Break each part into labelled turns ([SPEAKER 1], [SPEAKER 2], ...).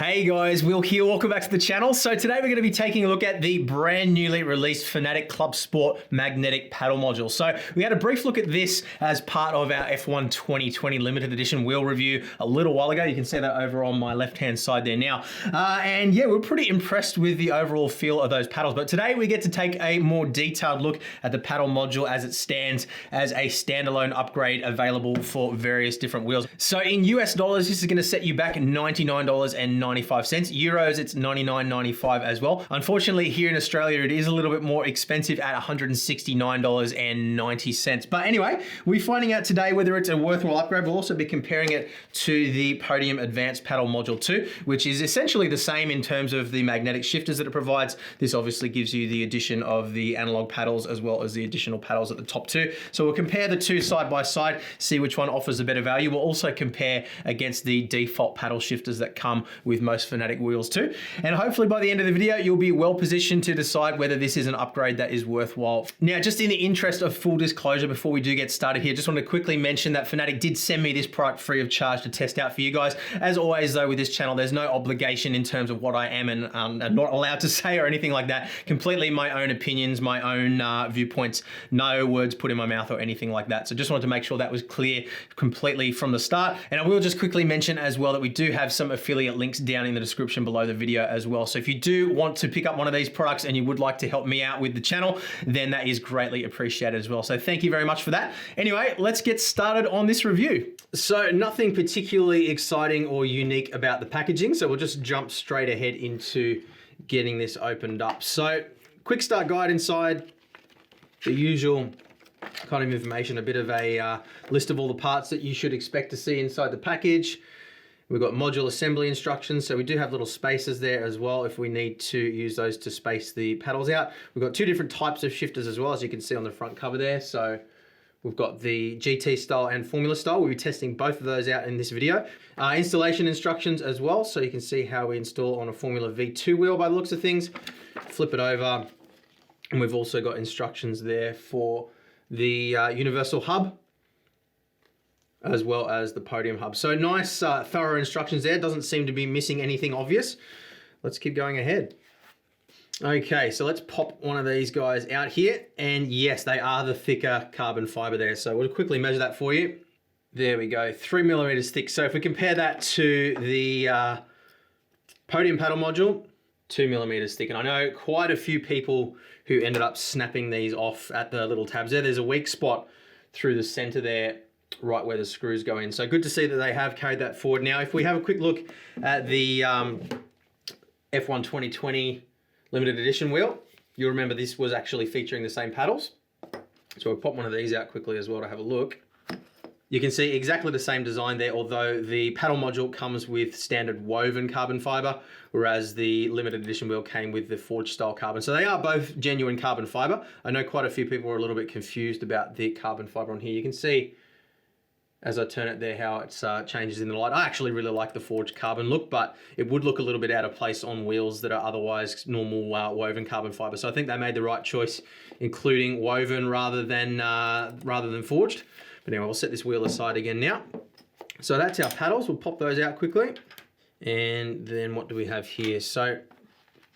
[SPEAKER 1] Hey guys, Will here, welcome back to the channel. So today we're going to be taking a look at the brand newly released Fanatec ClubSport Magnetic Paddle Module. So we had a brief look at this as part of our F1 2020 limited edition wheel review a little while ago. You can see that over on my left hand side there now. And yeah, we're pretty impressed with the overall feel of those paddles. But today we get to take a more detailed look at the paddle module as it stands as a standalone upgrade available for various different wheels. So in US dollars, this is going to set you back $99.95. Euros, it's $99.95 as well. Unfortunately, here in Australia, it is a little bit more expensive at $169.90. But anyway, we're finding out today whether it's a worthwhile upgrade. We'll also be comparing it to the Podium Advanced Paddle Module 2, which is essentially the same in terms of the magnetic shifters that it provides. This obviously gives you the addition of the analog paddles as well as the additional paddles at the top too. So we'll compare the two side by side, see which one offers a better value. We'll also compare against the default paddle shifters that come with most Fanatec wheels too. And hopefully by the end of the video, you'll be well positioned to decide whether this is an upgrade that is worthwhile. Now, just in the interest of full disclosure, before we do get started here, just want to quickly mention that Fanatec did send me this product free of charge to test out for you guys. As always though, with this channel, there's no obligation in terms of what I am and not allowed to say or anything like that. Completely my own opinions, my own viewpoints, no words put in my mouth or anything like that. So just wanted to make sure that was clear completely from the start. And I will just quickly mention as well that we do have some affiliate links down in the description below the video as well. So if you do want to pick up one of these products and you would like to help me out with the channel, then that is greatly appreciated as well. So thank you very much for that. Anyway, let's get started on this review. So nothing particularly exciting or unique about the packaging. So we'll just jump straight ahead into getting this opened up. So quick start guide inside, the usual kind of information, a bit of a list of all the parts that you should expect to see inside the package. We've got module assembly instructions, so we do have little spacers there as well if we need to use those to space the paddles out. We've got two different types of shifters as well, as you can see on the front cover there. So we've got the GT style and Formula style. We'll be testing both of those out in this video. Installation instructions as well, so you can see how we install on a Formula V2 wheel by the looks of things. Flip it over, and we've also got instructions there for the universal hub, as well as the podium hub. So nice, thorough instructions there. Doesn't seem to be missing anything obvious. Let's keep going ahead. Okay, so let's pop one of these guys out here. And yes, they are the thicker carbon fiber there. So we'll quickly measure that for you. There we go, 3mm thick. So if we compare that to the Podium Paddle Module, 2mm thick. And I know quite a few people who ended up snapping these off at the little tabs there. There's a weak spot through the center there, right where the screws go in. So good to see that they have carried that forward. Now, if we have a quick look at the F1 2020 limited edition wheel, you'll remember this was actually featuring the same paddles. So we'll pop one of these out quickly as well to have a look. You can see exactly the same design there, although the paddle module comes with standard woven carbon fiber, whereas the limited edition wheel came with the forged style carbon. So they are both genuine carbon fiber. I know quite a few people are a little bit confused about the carbon fiber on here. You can see as I turn it there how it changes in the light. I actually really like the forged carbon look, but it would look a little bit out of place on wheels that are otherwise normal woven carbon fiber. So I think they made the right choice, including woven rather than forged. But anyway, we'll set this wheel aside again now. So that's our paddles. We'll pop those out quickly. And then what do we have here? So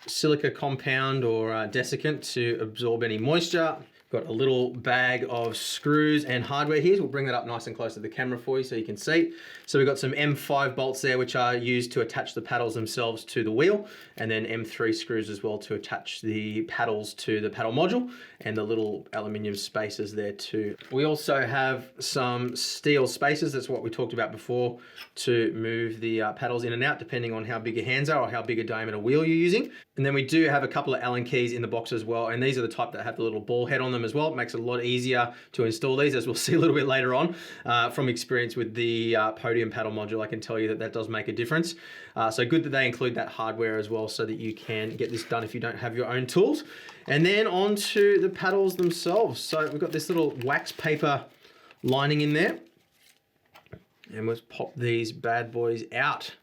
[SPEAKER 1] silica compound or desiccant to absorb any moisture. Got a little bag of screws and hardware here. So we'll bring that up nice and close to the camera for you so you can see. So we've got some M5 bolts there, which are used to attach the paddles themselves to the wheel, and then M3 screws as well to attach the paddles to the paddle module, and the little aluminium spacers there too. We also have some steel spacers. That's what we talked about before, to move the paddles in and out depending on how big your hands are or how big a diameter wheel you're using. And then we do have a couple of Allen keys in the box as well, and these are the type that have the little ball head on them as well. It makes it a lot easier to install these, as we'll see a little bit later on. From experience with the Podium Paddle Module, I can tell you that that does make a difference. So good that they include that hardware as well so that you can get this done if you don't have your own tools. And then on to the paddles themselves. So we've got this little wax paper lining in there. And let's pop these bad boys out.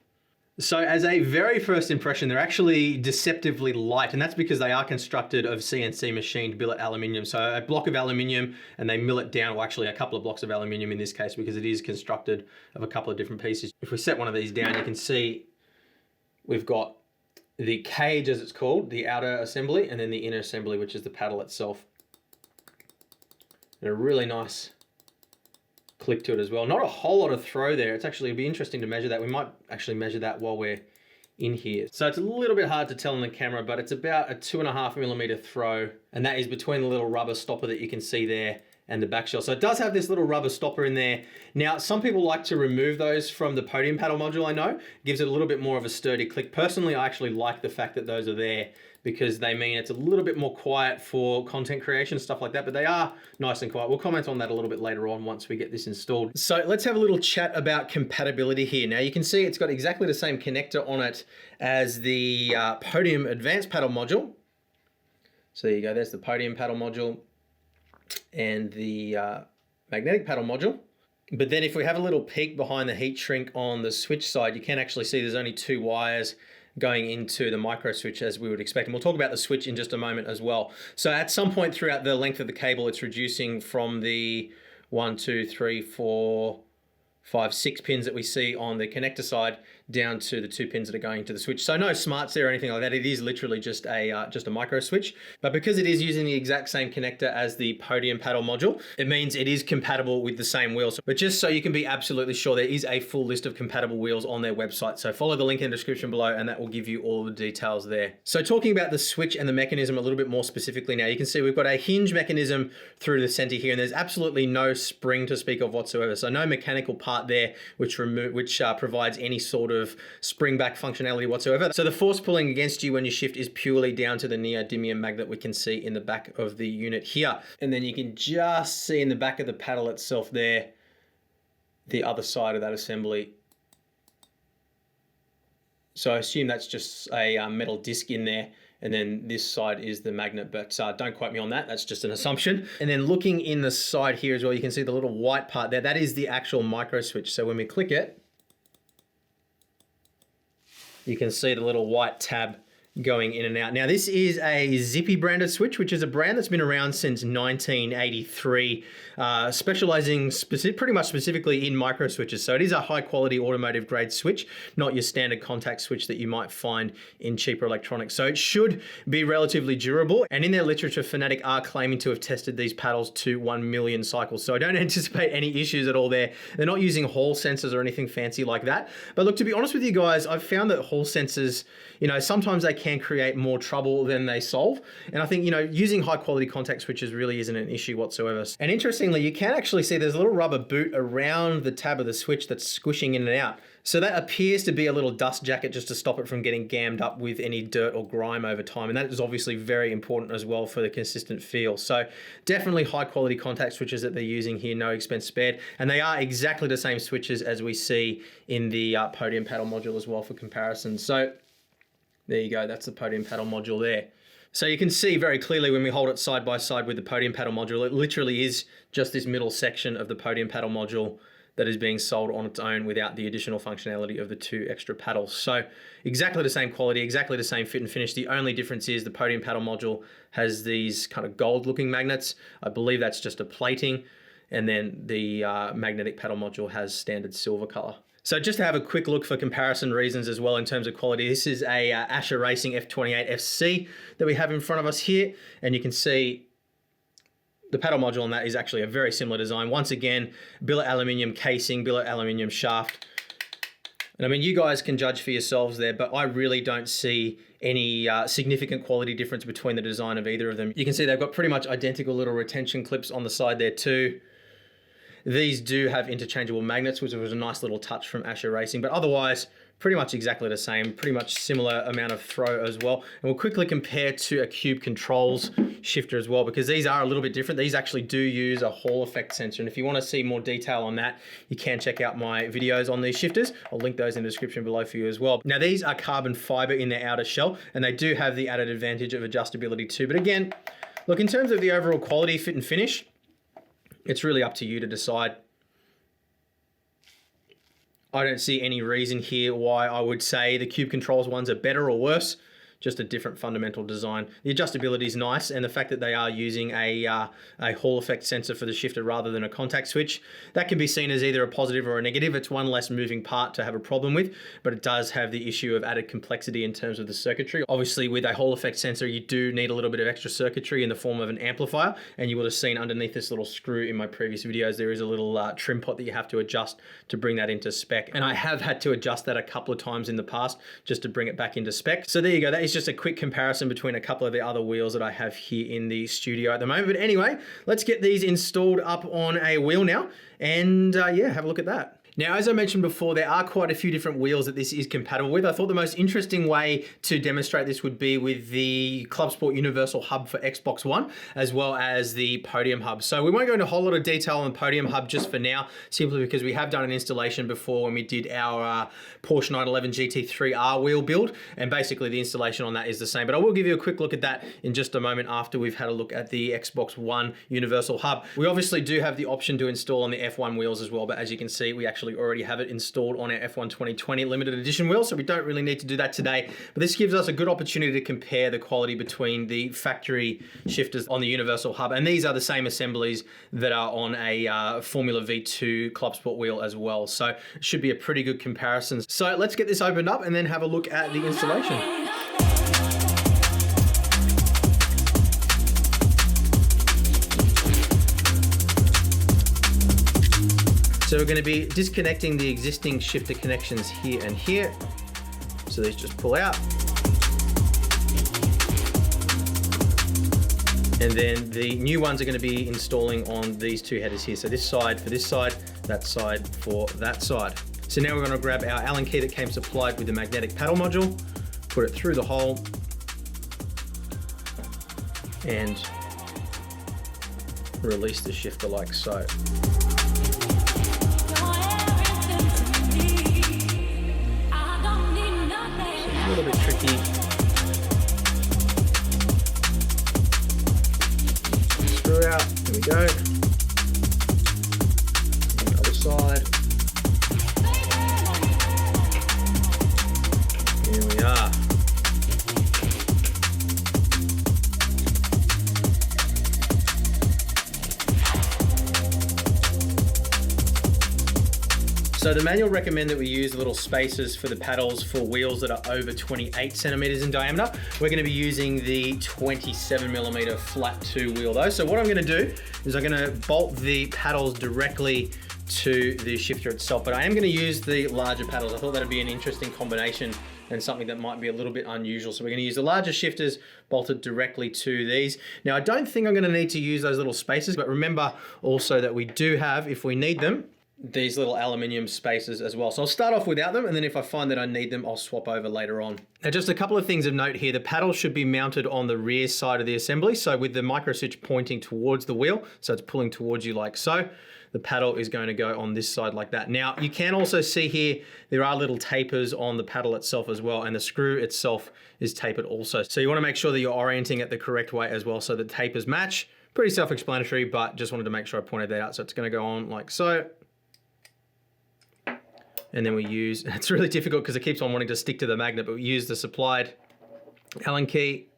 [SPEAKER 1] So as a very first impression, they're actually deceptively light, and that's because they are constructed of CNC machined billet aluminium. So a block of aluminium, and they mill it down, well actually a couple of blocks of aluminium in this case, because it is constructed of a couple of different pieces. If we set one of these down, you can see we've got the cage, as it's called, the outer assembly, and then the inner assembly, which is the paddle itself. And a really nice click to it as well. Not a whole lot of throw there. It's actually, it'd be interesting to measure that. We might actually measure that while we're in here. So it's a little bit hard to tell on the camera, but it's about a 2.5 millimeter throw, and that is between the little rubber stopper that you can see there and the back shell. So it does have this little rubber stopper in there. Now, some people like to remove those from the Podium Paddle Module, I know. It gives it a little bit more of a sturdy click. Personally, I actually like the fact that those are there because they mean it's a little bit more quiet for content creation, stuff like that, but they are nice and quiet. We'll comment on that a little bit later on once we get this installed. So let's have a little chat about compatibility here. Now, you can see it's got exactly the same connector on it as the Podium Advanced Paddle Module. So there you go, there's the Podium Paddle Module and the Magnetic Paddle Module. But then if we have a little peek behind the heat shrink on the switch side, you can actually see there's only 2 wires going into the micro switch as we would expect. And we'll talk about the switch in just a moment as well. So at some point throughout the length of the cable, it's reducing from the 1, 2, 3, 4, 5, 6 pins that we see on the connector side down to the 2 pins that are going to the switch. So no smarts there or anything like that. It is literally just a micro switch. But because it is using the exact same connector as the Podium Paddle Module, it means it is compatible with the same wheels. But just so you can be absolutely sure, there is a full list of compatible wheels on their website. So follow the link in the description below and that will give you all the details there. So talking about the switch and the mechanism a little bit more specifically now, you can see we've got a hinge mechanism through the center here, and there's absolutely no spring to speak of whatsoever. So no mechanical part there which provides any sort of spring back functionality whatsoever. So the force pulling against you when you shift is purely down to the neodymium magnet we can see in the back of the unit here. And then you can just see in the back of the paddle itself there, the other side of that assembly. So I assume that's just a metal disc in there. And then this side is the magnet, but don't quote me on that. That's just an assumption. And then looking in the side here as well, you can see the little white part there. That is the actual micro switch. So when we click it, you can see the little white tab going in and out. Now this is a Zippy branded switch, which is a brand that's been around since 1983, specializing pretty much specifically in micro switches. So it is a high quality automotive grade switch, not your standard contact switch that you might find in cheaper electronics. So it should be relatively durable. And in their literature, Fanatec are claiming to have tested these paddles to 1 million cycles. So I don't anticipate any issues at all there. They're not using Hall sensors or anything fancy like that. But look, to be honest with you guys, I've found that Hall sensors, sometimes they can create more trouble than they solve. And I think, using high quality contact switches really isn't an issue whatsoever. And interestingly, you can actually see there's a little rubber boot around the tab of the switch that's squishing in and out. So that appears to be a little dust jacket just to stop it from getting gammed up with any dirt or grime over time. And that is obviously very important as well for the consistent feel. So definitely high quality contact switches that they're using here, no expense spared. And they are exactly the same switches as we see in the Podium Paddle Module as well for comparison. So there you go, that's the Podium Paddle Module there. So you can see very clearly when we hold it side by side with the Podium Paddle Module, it literally is just this middle section of the Podium Paddle Module that is being sold on its own without the additional functionality of the 2 extra paddles. So exactly the same quality, exactly the same fit and finish. The only difference is the Podium Paddle Module has these kind of gold looking magnets. I believe that's just a plating. And then the Magnetic Paddle Module has standard silver color. So just to have a quick look for comparison reasons as well in terms of quality, this is a Asher Racing F28 FC that we have in front of us here. And you can see the paddle module on that is actually a very similar design. Once again, billet aluminium casing, billet aluminium shaft. And I mean, you guys can judge for yourselves there, but I really don't see any significant quality difference between the design of either of them. You can see they've got pretty much identical little retention clips on the side there too. These do have interchangeable magnets, which was a nice little touch from Asher Racing, but otherwise pretty much exactly the same, pretty much similar amount of throw as well. And we'll quickly compare to a Cube Controls shifter as well, because these are a little bit different. These actually do use a Hall effect sensor. And if you want to see more detail on that, you can check out my videos on these shifters. I'll link those in the description below for you as well. Now these are carbon fiber in their outer shell, and they do have the added advantage of adjustability too. But again, look, in terms of the overall quality, fit and finish, it's really up to you to decide. I don't see any reason here why I would say the Cube Controls ones are better or worse. just a different fundamental design. The adjustability is nice, and the fact that they are using a Hall effect sensor for the shifter rather than a contact switch, that can be seen as either a positive or a negative. It's one less moving part to have a problem with, but it does have the issue of added complexity in terms of the circuitry. Obviously, with a Hall effect sensor, you do need a little bit of extra circuitry in the form of an amplifier, and you would have seen underneath this little screw in my previous videos, there is a little trim pot that you have to adjust to bring that into spec. And I have had to adjust that a couple of times in the past just to bring it back into spec. So there you go. That is just a quick comparison between a couple of the other wheels that I have here in the studio at the moment. But anyway, let's get these installed up on a wheel now, and yeah, have a look at that. Now, as I mentioned before, there are quite a few different wheels that this is compatible with. I thought the most interesting way to demonstrate this would be with the ClubSport Universal Hub for Xbox One, as well as the Podium Hub. So we won't go into a whole lot of detail on the Podium Hub just for now, simply because we have done an installation before when we did our Porsche 911 GT3R wheel build, and basically the installation on that is the same. But I will give you a quick look at that in just a moment after we've had a look at the Xbox One Universal Hub. We obviously do have the option to install on the F1 wheels as well, but as you can see, we actually already have it installed on our F1 2020 limited edition wheel, so we don't really need to do that today. But this gives us a good opportunity to compare the quality between the factory shifters on the Universal Hub, and these are the same assemblies that are on a Formula V2 ClubSport wheel as well. So it should be a pretty good comparison. So let's get this opened up and then have a look at the installation. So we're going to be disconnecting the existing shifter connections here and here. So these just pull out. And then the new ones are going to be installing on these two headers here. So this side for this side, that side for that side. So now we're going to grab our Allen key that came supplied with the magnetic paddle module, put it through the hole, and release the shifter like so. A little bit tricky. Screw out, there we go. And the other side. Here we are. So the manual recommend that we use little spacers for the paddles for wheels that are over 28 centimeters in diameter. We're going to be using the 27 millimeter flat 2 wheel though. So what I'm going to do is I'm going to bolt the paddles directly to the shifter itself, but I am going to use the larger paddles. I thought that'd be an interesting combination and something that might be a little bit unusual. So we're going to use the larger shifters bolted directly to these. Now I don't think I'm going to need to use those little spacers, but remember also that we do have, if we need them, these little aluminium spacers as well. So I'll start off without them, and then if I find that I need them, I'll swap over later on. Now just a couple of things of note here. The paddle should be mounted on the rear side of the assembly. So with the micro switch pointing towards the wheel, so it's pulling towards you like so, the paddle is going to go on this side like that. Now you can also see here, there are little tapers on the paddle itself as well, and the screw itself is tapered also. So you want to make sure that you're orienting it the correct way as well, so the tapers match. Pretty self-explanatory, but just wanted to make sure I pointed that out. So it's going to go on like so. And then we use, it's really difficult because it keeps on wanting to stick to the magnet, but we use the supplied Allen key,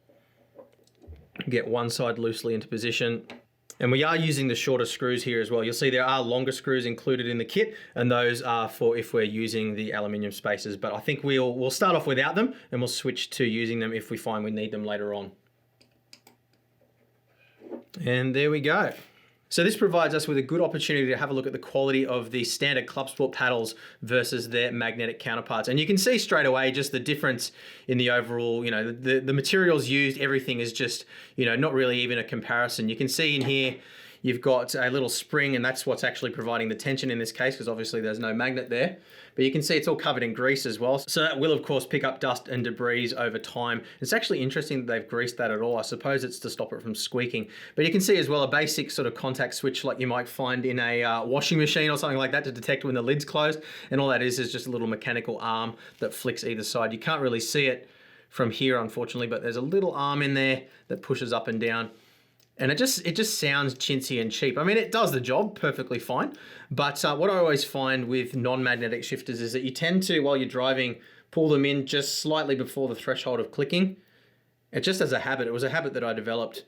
[SPEAKER 1] get one side loosely into position. And we are using the shorter screws here as well. You'll see there are longer screws included in the kit, and those are for if we're using the aluminium spacers. But I think we'll start off without them, and we'll switch to using them if we find we need them later on. And there we go. So this provides us with a good opportunity to have a look at the quality of the standard ClubSport paddles versus their magnetic counterparts. And you can see straight away just the difference in the overall, you know, the materials used, everything is just, you know, not really even a comparison. You can see in here, you've got a little spring, and that's what's actually providing the tension in this case, because obviously there's no magnet there. But you can see it's all covered in grease as well. So that will of course pick up dust and debris over time. It's actually interesting that they've greased that at all. I suppose it's to stop it from squeaking. But you can see as well a basic sort of contact switch like you might find in a washing machine or something like that to detect when the lid's closed. And all that is just a little mechanical arm that flicks either side. You can't really see it from here, unfortunately, but there's a little arm in there that pushes up and down. And it just sounds chintzy and cheap. I mean, it does the job perfectly fine. But what I always find with non-magnetic shifters is that you tend to, while you're driving, pull them in just slightly before the threshold of clicking. It just as a habit, it was a habit that I developed.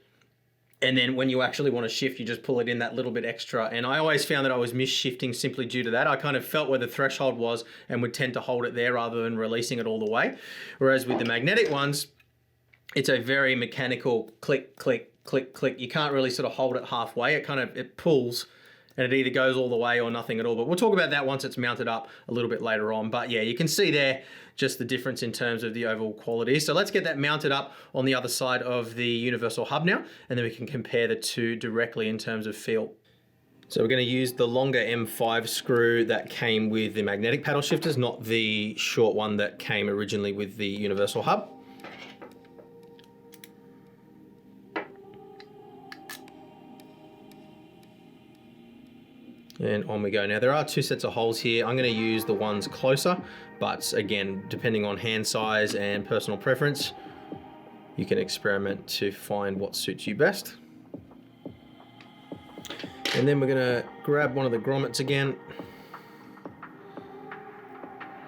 [SPEAKER 1] And then when you actually want to shift, you just pull it in that little bit extra. And I always found that I was mis-shifting simply due to that. I kind of felt where the threshold was and would tend to hold it there rather than releasing it all the way. Whereas with the magnetic ones, it's a very mechanical click, click, click, click. You can't really sort of hold it halfway. It pulls and it either goes all the way or nothing at all. But we'll talk about that once it's mounted up a little bit later on. But yeah, you can see there just the difference in terms of the overall quality. So let's get that mounted up on the other side of the universal hub now, and then we can compare the two directly in terms of feel. So we're going to use the longer M5 screw that came with the magnetic paddle shifters, not the short one that came originally with the universal hub. And on we go. Now there are two sets of holes here. I'm going to use the ones closer, but again, depending on hand size and personal preference, you can experiment to find what suits you best. And then we're going to grab one of the grommets again,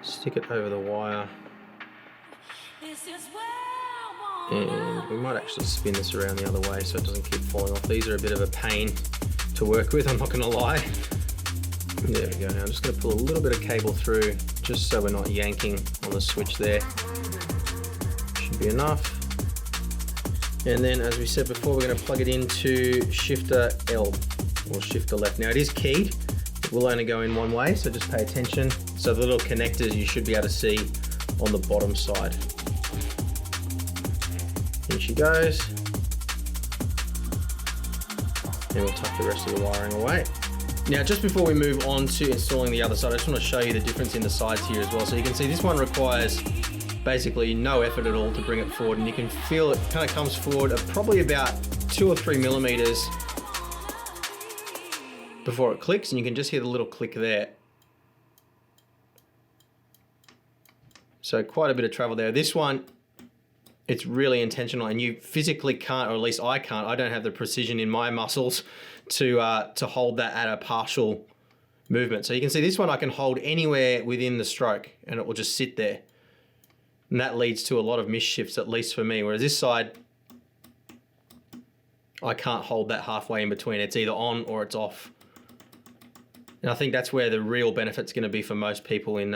[SPEAKER 1] stick it over the wire, and we might actually spin this around the other way so it doesn't keep falling off. These are a bit of a pain to work with, I'm not going to lie. There we go. Now I'm just going to pull a little bit of cable through just so we're not yanking on the switch there. Should be enough. And then, as we said before, we're going to plug it into shifter L or shifter left. Now it is keyed. It will only go in one way, so just pay attention. So the little connectors you should be able to see on the bottom side. Here she goes. And we'll tuck the rest of the wiring away. Now, just before we move on to installing the other side, I just want to show you the difference in the sides here as well. So you can see this one requires basically no effort at all to bring it forward, and you can feel it kind of comes forward at probably about 2 or 3 millimeters before it clicks, and you can just hear the little click there. So quite a bit of travel there. This one, it's really intentional, and you physically can't, or at least I can't. I don't have the precision in my muscles to hold that at a partial movement. So you can see this one I can hold anywhere within the stroke, and it will just sit there. And that leads to a lot of misshifts, at least for me. Whereas this side, I can't hold that halfway in between. It's either on or it's off. And I think that's where the real benefit's going to be for most people in,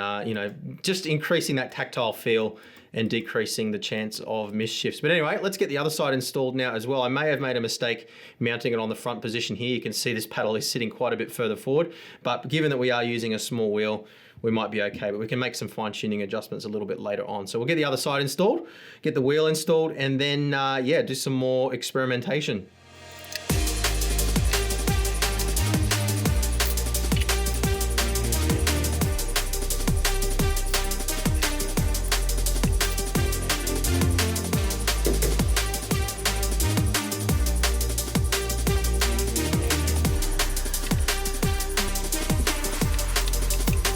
[SPEAKER 1] just increasing that tactile feel and decreasing the chance of misshifts. But anyway, let's get the other side installed now as well. I may have made a mistake mounting it on the front position here. You can see this paddle is sitting quite a bit further forward, but given that we are using a small wheel, we might be okay, but we can make some fine-tuning adjustments a little bit later on. So we'll get the other side installed, get the wheel installed, and then, do some more experimentation.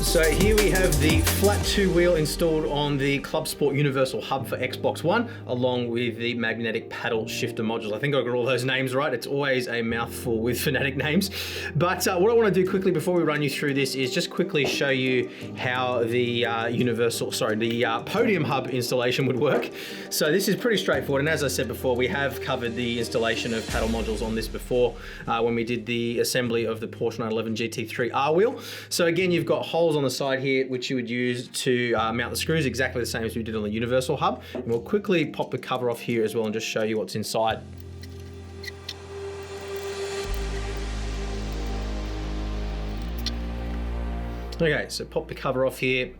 [SPEAKER 1] So here we have the flat 2 wheel installed on the ClubSport Universal Hub for Xbox One, along with the magnetic paddle shifter modules. I think I got all those names right. It's always a mouthful with Fanatec names. But what I want to do quickly before we run you through this is just quickly show you how the Podium Hub installation would work. So this is pretty straightforward, and as I said before, we have covered the installation of paddle modules on this before when we did the assembly of the Porsche 911 GT3 R wheel. So again, you've got holes on the side here which you would use to mount the screws, exactly the same as we did on the universal hub. And we'll quickly pop the cover off here as well and just show you what's inside. Okay, so pop the cover off here,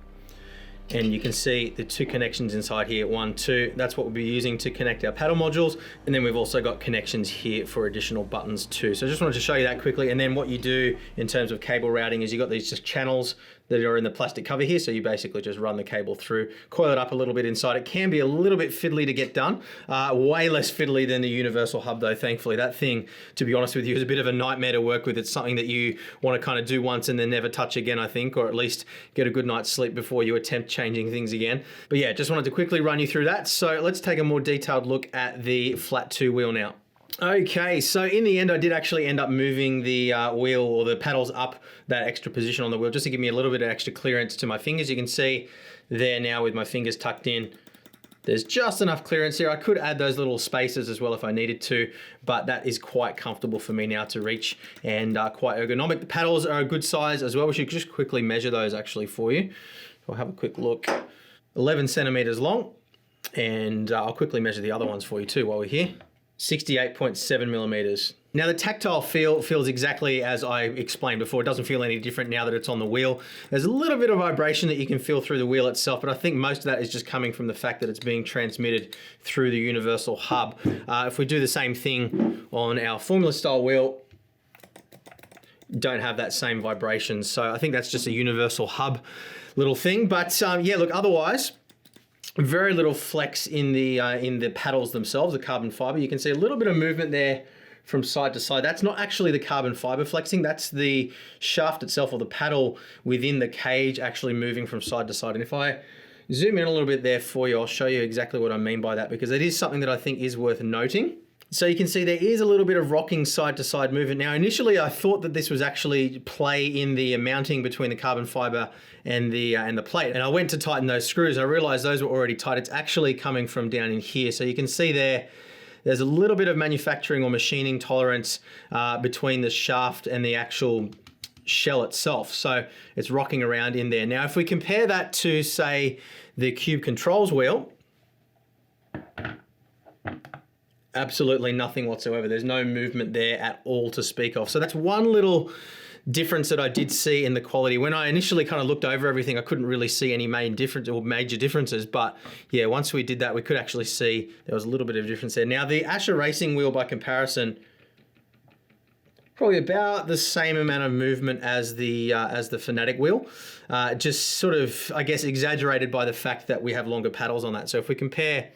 [SPEAKER 1] and you can see the 2 connections inside here, 1, 2. That's what we'll be using to connect our paddle modules. And then we've also got connections here for additional buttons too. So I just wanted to show you that quickly. And then what you do in terms of cable routing is you got these just channels that are in the plastic cover here. So you basically just run the cable through, coil it up a little bit inside. It can be a little bit fiddly to get done. Way less fiddly than the universal hub though, thankfully. That thing, to be honest with you, is a bit of a nightmare to work with. It's something that you want to kind of do once and then never touch again, I think, or at least get a good night's sleep before you attempt changing things again. But yeah, just wanted to quickly run you through that. So let's take a more detailed look at the flat 2 wheel now. Okay, so in the end, I did actually end up moving the wheel or the paddles up that extra position on the wheel just to give me a little bit of extra clearance to my fingers. You can see there now with my fingers tucked in, There's just enough clearance here. I could add those little spaces as well if I needed to, but that is quite comfortable for me now to reach and quite ergonomic. The paddles are a good size as well. We should just quickly measure those actually for you. I'll have a quick look. 11 centimeters long, and I'll quickly measure the other ones for you too while we're here. 68.7 millimeters. Now the tactile feel feels exactly as I explained before. It doesn't feel any different now that it's on the wheel. There's a little bit of vibration that you can feel through the wheel itself, but I think most of that is just coming from the fact that it's being transmitted through the universal hub. If we do the same thing on our formula style wheel, don't have that same vibration. So I think that's just a universal hub little thing. But yeah, look, otherwise, very little flex in the paddles themselves, the carbon fiber. You can see a little bit of movement there from side to side. That's not actually the carbon fiber flexing, that's the shaft itself or the paddle within the cage actually moving from side to side. And if I zoom in a little bit there for you, I'll show you exactly what I mean by that, because it is something that I think is worth noting. So you can see there is a little bit of rocking side to side movement. Now, initially I thought that this was actually play in the mounting between the carbon fiber and the plate. And I went to tighten those screws. I realized those were already tight. It's actually coming from down in here. So you can see there's a little bit of manufacturing or machining tolerance between the shaft and the actual shell itself. So it's rocking around in there. Now, if we compare that to, say, the Cube Controls wheel, absolutely nothing whatsoever. There's no movement there at all to speak of. So that's one little difference that I did see in the quality. When I initially kind of looked over everything, I couldn't really see any main difference or major differences. But yeah, once we did that, we could actually see there was a little bit of difference there. Now the Asher Racing wheel, by comparison, probably about the same amount of movement as the Fanatec wheel, just sort of, I guess, exaggerated by the fact that we have longer paddles on that. So if we compare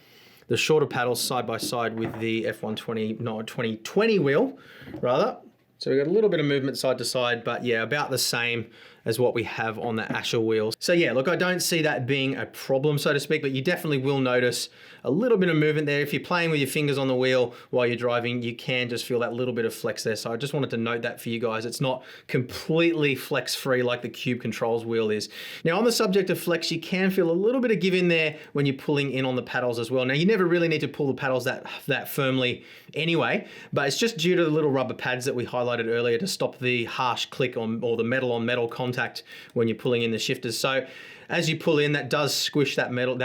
[SPEAKER 1] the shorter paddles side by side with the F120, 2020 wheel, rather. So we've got a little bit of movement side to side, but yeah, about the same as what we have on the Asher wheels. So yeah, look, I don't see that being a problem, so to speak, but you definitely will notice a little bit of movement there. If you're playing with your fingers on the wheel while you're driving, you can just feel that little bit of flex there. So I just wanted to note that for you guys. It's not completely flex free like the Cube Controls wheel is. Now on the subject of flex, you can feel a little bit of give in there when you're pulling in on the paddles as well. Now you never really need to pull the paddles that firmly anyway, but it's just due to the little rubber pads that we highlighted earlier to stop the harsh click on, or the metal on metal contact when you're pulling in the shifters. So as you pull in, that does squish that metal,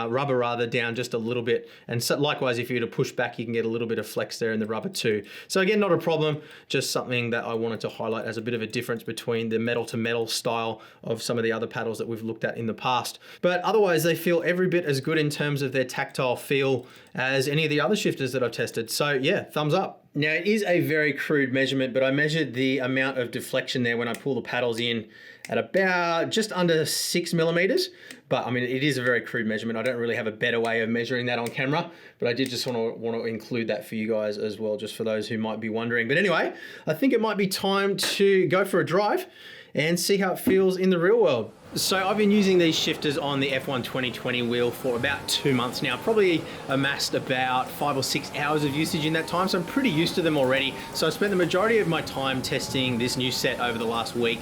[SPEAKER 1] rubber rather, down just a little bit. And so likewise, if you were to push back, you can get a little bit of flex there in the rubber too. So again, not a problem, just something that I wanted to highlight as a bit of a difference between the metal to metal style of some of the other paddles that we've looked at in the past. But otherwise, they feel every bit as good in terms of their tactile feel as any of the other shifters that I've tested. So yeah, thumbs up. Now it is a very crude measurement, but I measured the amount of deflection there when I pull the paddles in at about just under 6 millimeters. But I mean, it is a very crude measurement. I don't really have a better way of measuring that on camera, but I did just want to include that for you guys as well, just for those who might be wondering. But anyway, I think it might be time to go for a drive and see how it feels in the real world. So I've been using these shifters on the F1 2020 wheel for about 2 months now, probably amassed about 5 or 6 hours of usage in that time, so I'm pretty used to them already. So I spent the majority of my time testing this new set over the last week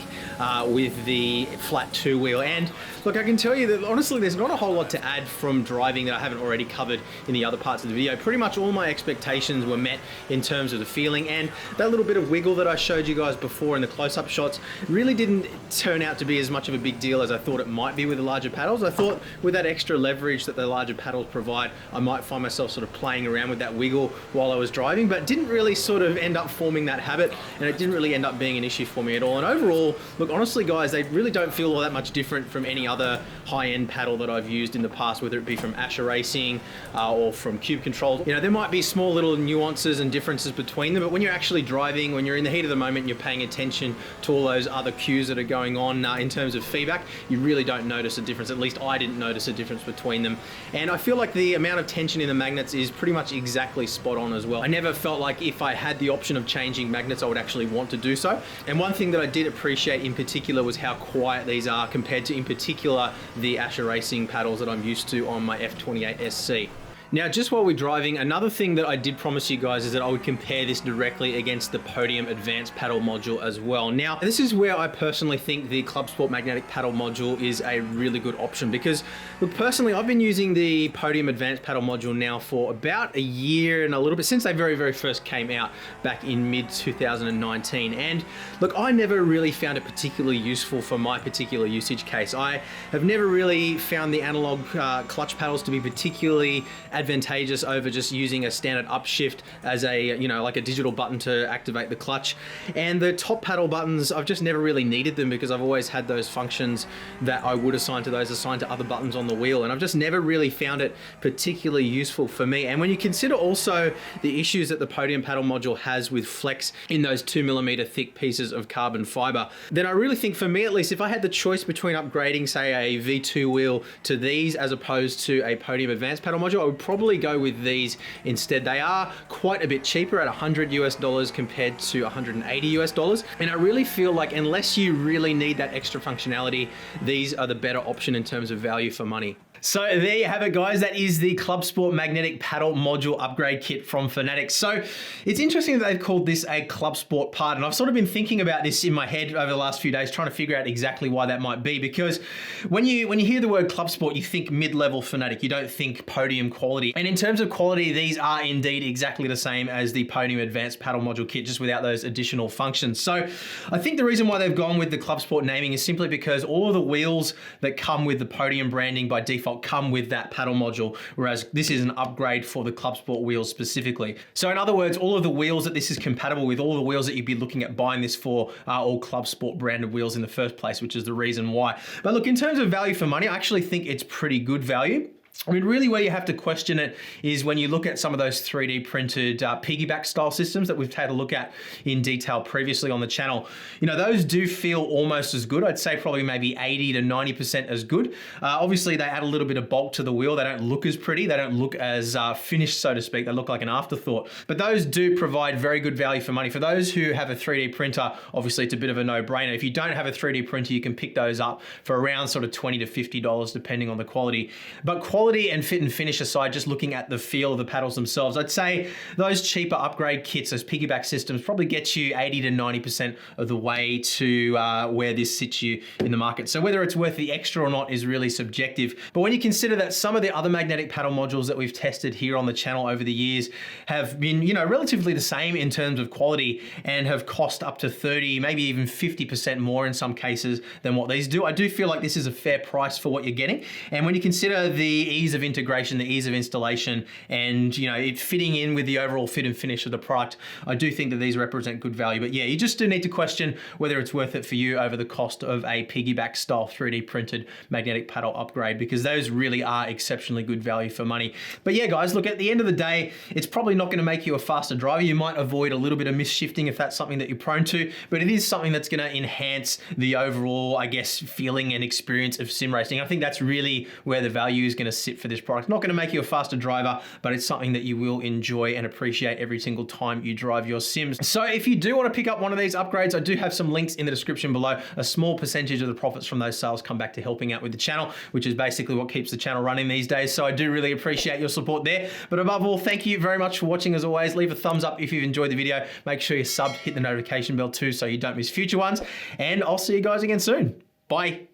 [SPEAKER 1] with the flat 2 wheel. And look, I can tell you that honestly, there's not a whole lot to add from driving that I haven't already covered in the other parts of the video. Pretty much all my expectations were met in terms of the feeling, and that little bit of wiggle that I showed you guys before in the close-up shots really didn't turn out to be as much of a big deal as I thought it might be with the larger paddles. I thought with that extra leverage that the larger paddles provide, I might find myself sort of playing around with that wiggle while I was driving, but didn't really sort of end up forming that habit, and it didn't really end up being an issue for me at all. And overall, look, honestly guys, they really don't feel all that much different from any other high-end paddle that I've used in the past, whether it be from Asher Racing or from Cube Controls. You know, there might be small little nuances and differences between them, but when you're actually driving, when you're in the heat of the moment, and you're paying attention to all those other cues that are going on in terms of feedback, you really don't notice a difference. At least I didn't notice a difference between them. And I feel like the amount of tension in the magnets is pretty much exactly spot on as well. I never felt like if I had the option of changing magnets, I would actually want to do so. And one thing that I did appreciate in particular was how quiet these are compared to, in particular, the Asher Racing paddles that I'm used to on my F28 SC. Now, just while we're driving, another thing that I did promise you guys is that I would compare this directly against the Podium Advanced Paddle Module as well. Now, this is where I personally think the ClubSport Magnetic Paddle Module is a really good option because, look, personally, I've been using the Podium Advanced Paddle Module now for about a year and a little bit since they very first came out back in mid-2019. And look, I never really found it particularly useful for my particular usage case. I have never really found the analog clutch paddles to be particularly advantageous over just using a standard upshift as a, like a digital button to activate the clutch. And the top paddle buttons, I've just never really needed them because I've always had those functions that I would assign to those assigned to other buttons on the wheel. And I've just never really found it particularly useful for me. And when you consider also the issues that the Podium Paddle Module has with flex in those 2mm thick pieces of carbon fiber, then I really think, for me at least, if I had the choice between upgrading, say, a V2 wheel to these as opposed to a Podium Advanced Paddle Module, I would probably go with these instead. They are quite a bit cheaper at $100 compared to $180. And I really feel like unless you really need that extra functionality, these are the better option in terms of value for money. So there you have it, guys. That is the ClubSport Magnetic Paddle Module upgrade kit from Fanatec. So it's interesting that they've called this a ClubSport part, and I've sort of been thinking about this in my head over the last few days, trying to figure out exactly why that might be. Because when you hear the word ClubSport, you think mid-level Fanatec. You don't think podium quality. And in terms of quality, these are indeed exactly the same as the Podium Advanced Paddle Module kit, just without those additional functions. So I think the reason why they've gone with the ClubSport naming is simply because all of the wheels that come with the Podium branding by default come with that paddle module, whereas this is an upgrade for the ClubSport wheels specifically. So in other words, all of the wheels that this is compatible with, all the wheels that you'd be looking at buying this for, are all ClubSport branded wheels in the first place, which is the reason why. But look, in terms of value for money, I actually think it's pretty good value. I mean, really where you have to question it is when you look at some of those 3D printed piggyback style systems that we've had a look at in detail previously on the channel. Those do feel almost as good. I'd say probably maybe 80 to 90% as good. Obviously, they add a little bit of bulk to the wheel. They don't look as pretty. They don't look as finished, so to speak. They look like an afterthought. But those do provide very good value for money. For those who have a 3D printer, obviously it's a bit of a no-brainer. If you don't have a 3D printer, you can pick those up for around sort of $20 to $50 depending on the quality. But quality and fit and finish aside, just looking at the feel of the paddles themselves, I'd say those cheaper upgrade kits, those piggyback systems, probably get you 80 to 90% of the way to where this sits you in the market. So whether it's worth the extra or not is really subjective. But when you consider that some of the other magnetic paddle modules that we've tested here on the channel over the years have been, relatively the same in terms of quality and have cost up to 30, maybe even 50% more in some cases than what these do, I do feel like this is a fair price for what you're getting. And when you consider the ease of integration, the ease of installation, and it fitting in with the overall fit and finish of the product, I do think that these represent good value. But yeah, you just do need to question whether it's worth it for you over the cost of a piggyback style 3D printed magnetic paddle upgrade, because those really are exceptionally good value for money. But yeah, guys, look, at the end of the day, it's probably not going to make you a faster driver. You might avoid a little bit of misshifting if that's something that you're prone to, but it is something that's going to enhance the overall, I guess, feeling and experience of sim racing. I think that's really where the value is going to sit for this product. Not going to make you a faster driver, but it's something that you will enjoy and appreciate every single time you drive your sims. So if you do want to pick up one of these upgrades, I do have some links in the description below. A small percentage of the profits from those sales come back to helping out with the channel, which is basically what keeps the channel running these days. So I do really appreciate your support there. But above all, thank you very much for watching. As always, leave a thumbs up if you've enjoyed the video. Make sure you're subbed, hit the notification bell too so you don't miss future ones. And I'll see you guys again soon. Bye.